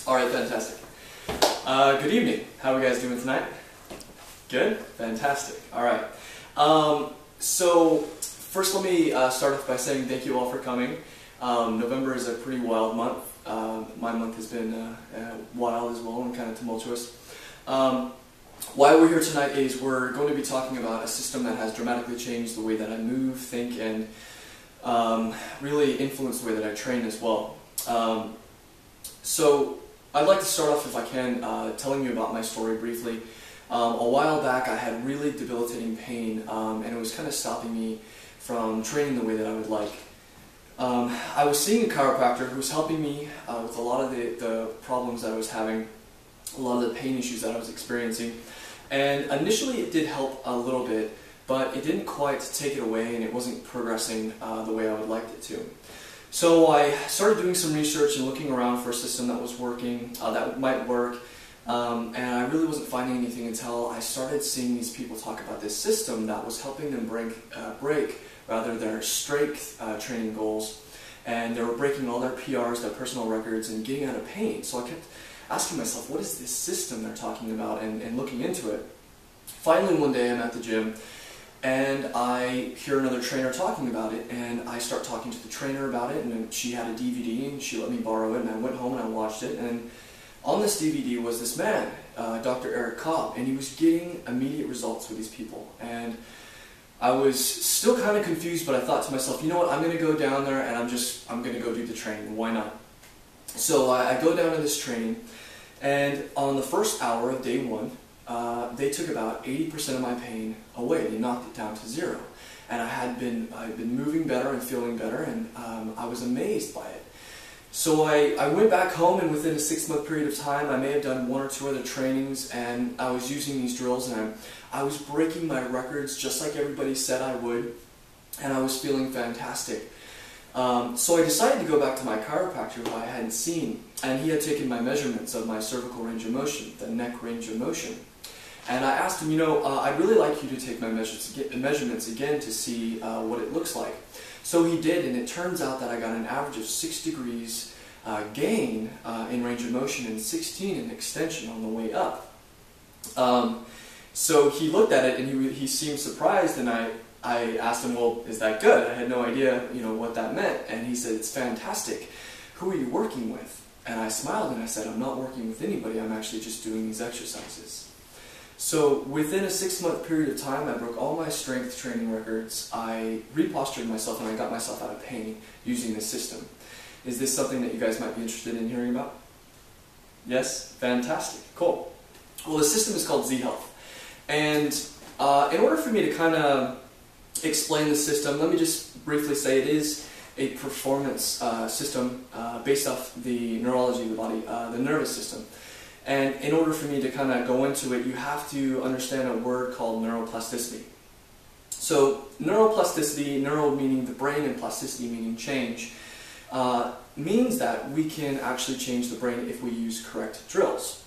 Alright, fantastic. Good evening. How are you guys doing tonight? Good? Fantastic. Alright. So, first let me start off by saying thank you all for coming. November is a pretty wild month. My month has been wild as well and kind of tumultuous. Why we're here tonight is we're going to be talking about a system that has dramatically changed the way that I move, think, and really influence the way that I train as well. So I'd like to start off, if I can, telling you about my story briefly. A while back I had really debilitating pain and it was kind of stopping me from training the way that I would like. I was seeing a chiropractor who was helping me with a lot of the problems that I was having, a lot of the pain issues that I was experiencing. And initially it did help a little bit, but it didn't quite take it away and it wasn't progressing the way I would like it to. So I started doing some research and looking around for a system that was working, that might work, and I really wasn't finding anything until I started seeing these people talk about this system that was helping them break their strength training goals, and they were breaking all their PRs, their personal records, and getting out of pain. So I kept asking myself, what is this system they're talking about, and looking into it. Finally one day I'm at the gym, and I hear another trainer talking about it, and I start talking to the trainer about it, and she had a DVD and she let me borrow it, and I went home and I watched it, and on this DVD was this man, Dr. Eric Cobb, and he was getting immediate results with these people. And I was still kind of confused, but I thought to myself, you know what, I'm going to go down there and I'm going to go do the training, why not? So I go down to this training, and on the first hour of day one, they took about 80% of my pain away. They knocked it down to 0. And I've been moving better and feeling better, and I was amazed by it. So I went back home, and within a 6-month period of time, I may have done 1 or 2 other trainings, and I was using these drills, and I was breaking my records just like everybody said I would, and I was feeling fantastic. So I decided to go back to my chiropractor who I hadn't seen, and he had taken my measurements of my cervical range of motion, the neck range of motion. And I asked him, you know, I'd really like you to take my measurements again to see what it looks like. So he did, and it turns out that I got an average of 6 degrees gain in range of motion and 16 in extension on the way up. So he looked at it and he seemed surprised, and I asked him, well, is that good? I had no idea, you know, what that meant. And he said, it's fantastic. Who are you working with? And I smiled and I said, I'm not working with anybody, I'm actually just doing these exercises. So within a 6-month period of time, I broke all my strength training records, I repostured myself, and I got myself out of pain using this system. Is this something that you guys might be interested in hearing about? Yes? Fantastic. Cool. Well, the system is called ZHMT. And in order for me to kind of explain the system, let me just briefly say it is a performance system based off the neurology of the body, the nervous system. And in order for me to kind of go into it, you have to understand a word called neuroplasticity. So neuroplasticity, neuro meaning the brain and plasticity meaning change, means that we can actually change the brain if we use correct drills.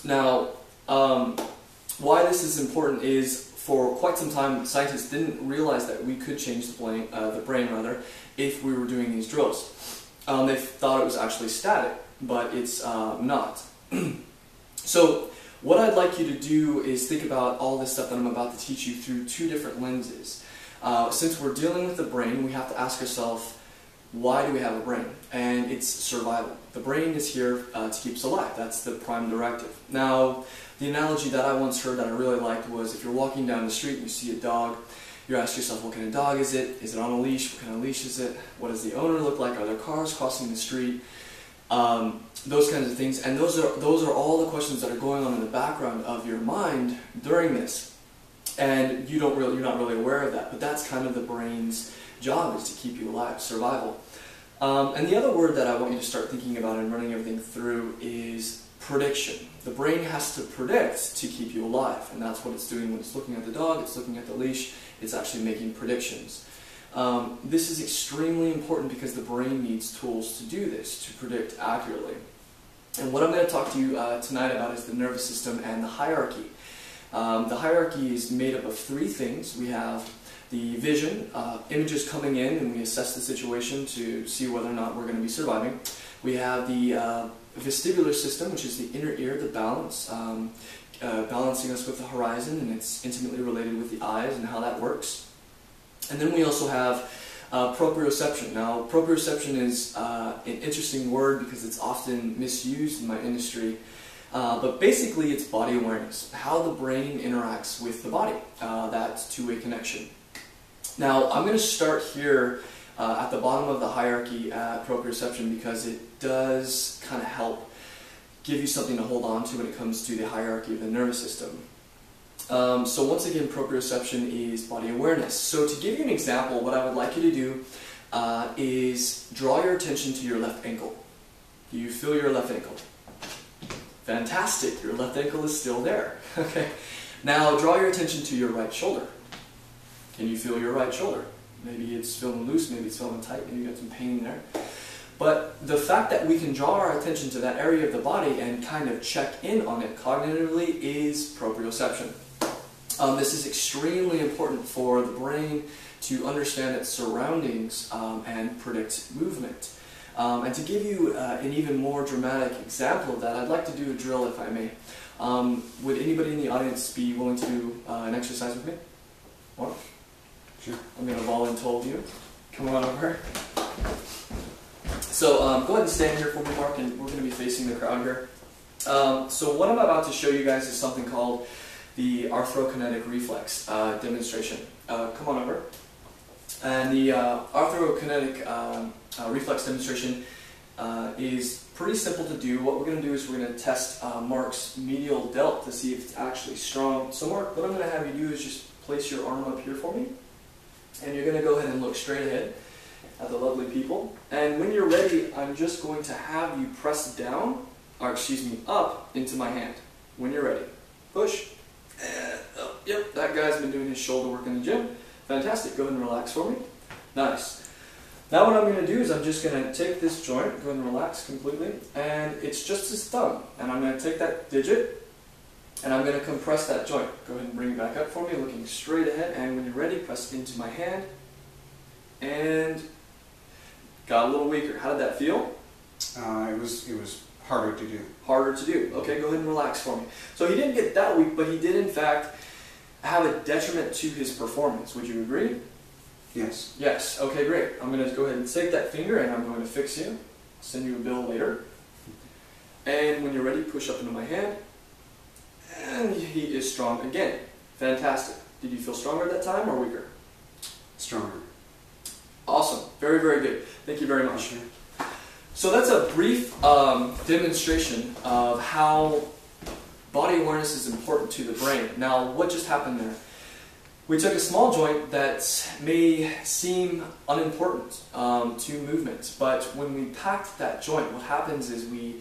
Now, why this is important is for quite some time scientists didn't realize that we could change the brain if we were doing these drills. They thought it was actually static, but it's not. So what I'd like you to do is think about all this stuff that I'm about to teach you through 2 different lenses. Since we're dealing with the brain, we have to ask ourselves, why do we have a brain? And it's survival. The brain is here to keep us alive. That's the prime directive. Now, the analogy that I once heard that I really liked was, if you're walking down the street and you see a dog, you ask yourself, what kind of dog is it? Is it on a leash? What kind of leash is it? What does the owner look like? Are there cars crossing the street? Those kinds of things, and those are all the questions that are going on in the background of your mind during this, and you're not really aware of that. But that's kind of the brain's job, is to keep you alive, survival. And the other word that I want you to start thinking about and running everything through is prediction. The brain has to predict to keep you alive, and that's what it's doing when it's looking at the dog, it's looking at the leash, it's actually making predictions. This is extremely important because the brain needs tools to do this, to predict accurately. And what I'm going to talk to you tonight about is the nervous system and the hierarchy. The hierarchy is made up of 3 things. We have the vision, images coming in, and we assess the situation to see whether or not we're going to be surviving. We have the vestibular system, which is the inner ear, the balance, balancing us with the horizon, and it's intimately related with the eyes and how that works. And then we also have proprioception. Now, proprioception is an interesting word because it's often misused in my industry, but basically it's body awareness, how the brain interacts with the body, that two-way connection. Now, I'm going to start here at the bottom of the hierarchy at proprioception because it does kind of help give you something to hold on to when it comes to the hierarchy of the nervous system. So once again, proprioception is body awareness. So to give you an example, what I would like you to do is draw your attention to your left ankle. Do you feel your left ankle? Fantastic, your left ankle is still there. Okay. Now draw your attention to your right shoulder. Can you feel your right shoulder? Maybe it's feeling loose, maybe it's feeling tight, maybe you got some pain there. But the fact that we can draw our attention to that area of the body and kind of check in on it cognitively is proprioception. This is extremely important for the brain to understand its surroundings and predict movement. And to give you an even more dramatic example of that, I'd like to do a drill, if I may. Would anybody in the audience be willing to do an exercise with me? What? Sure. I'm going to volunteer you. Come on over. So go ahead and stand here for me, Mark, and we're going to be facing the crowd here. So what I'm about to show you guys is something called the arthrokinetic reflex demonstration. Come on over. And the arthrokinetic reflex demonstration is pretty simple to do. What we're going to do is we're going to test Mark's medial delt to see if it's actually strong. So Mark, what I'm going to have you do is just place your arm up here for me. And you're going to go ahead and look straight ahead at the lovely people. And when you're ready, I'm just going to have you press down, or excuse me, up into my hand. When you're ready. Push. And up. Yep, that guy's been doing his shoulder work in the gym. Fantastic. Go ahead and relax for me. Nice. Now what I'm going to do is I'm just going to take this joint, go ahead and relax completely, and it's just his thumb. And I'm going to take that digit, and I'm going to compress that joint. Go ahead and bring it back up for me, looking straight ahead, and when you're ready, press into my hand, and got a little weaker. How did that feel? It was harder to do. Harder to do. Okay, go ahead and relax for me. So he didn't get that weak, but he did in fact have a detriment to his performance. Would you agree? Yes. Yes. Okay, great. I'm going to go ahead and take that finger and I'm going to fix you. I'll send you a bill later. And when you're ready, push up into my hand. And he is strong again. Fantastic. Did you feel stronger at that time or weaker? Stronger. Awesome. Very, very good. Thank you very much. Okay. So that's a brief demonstration of how body awareness is important to the brain. Now, what just happened there? We took a small joint that may seem unimportant to movement, but when we packed that joint, what happens is we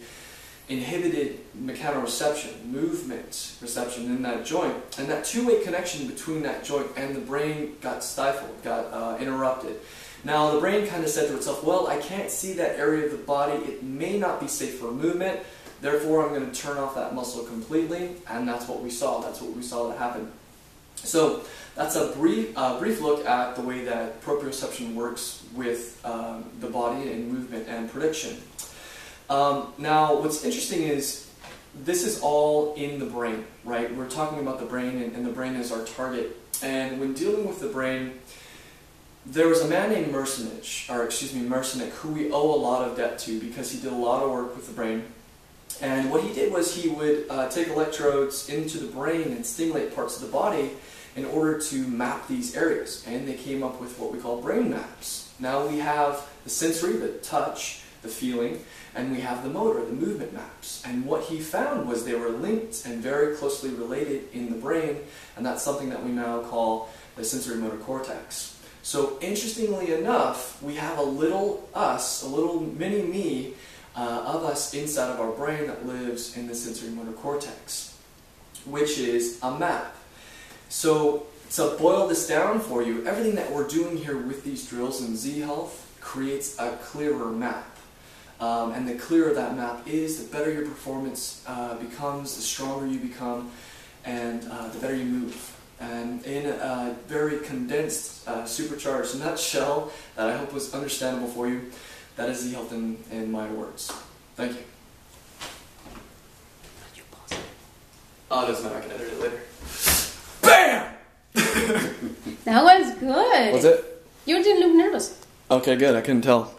inhibited mechanoreception, movement reception in that joint, and that two-way connection between that joint and the brain got stifled, got interrupted. Now the brain kind of said to itself, well, I can't see that area of the body, it may not be safe for movement, therefore I'm going to turn off that muscle completely, and that's what we saw. That's what we saw that happen. So that's a brief look at the way that proprioception works with the body and movement and prediction. Now what's interesting is this is all in the brain, right? We're talking about the brain, and the brain is our target. And when dealing with the brain, there was a man named Mersenich, who we owe a lot of debt to because he did a lot of work with the brain. And what he did was he would take electrodes into the brain and stimulate parts of the body in order to map these areas. And they came up with what we call brain maps. Now we have the sensory, the touch, the feeling, and we have the motor, the movement maps. And what he found was they were linked and very closely related in the brain, and that's something that we now call the sensory motor cortex. So interestingly enough, we have a little us, a little mini me of us inside of our brain that lives in the sensory motor cortex, which is a map. So to boil this down for you, everything that we're doing here with these drills in Z Health creates a clearer map. And the clearer that map is, the better your performance becomes, the stronger you become, and the better you move. And in a very condensed, supercharged nutshell that I hope was understandable for you, That is the health in my words. Thank you. Oh, it doesn't matter. I can edit it later. BAM! That was good. Was it? You didn't look nervous. Okay, good. I couldn't tell.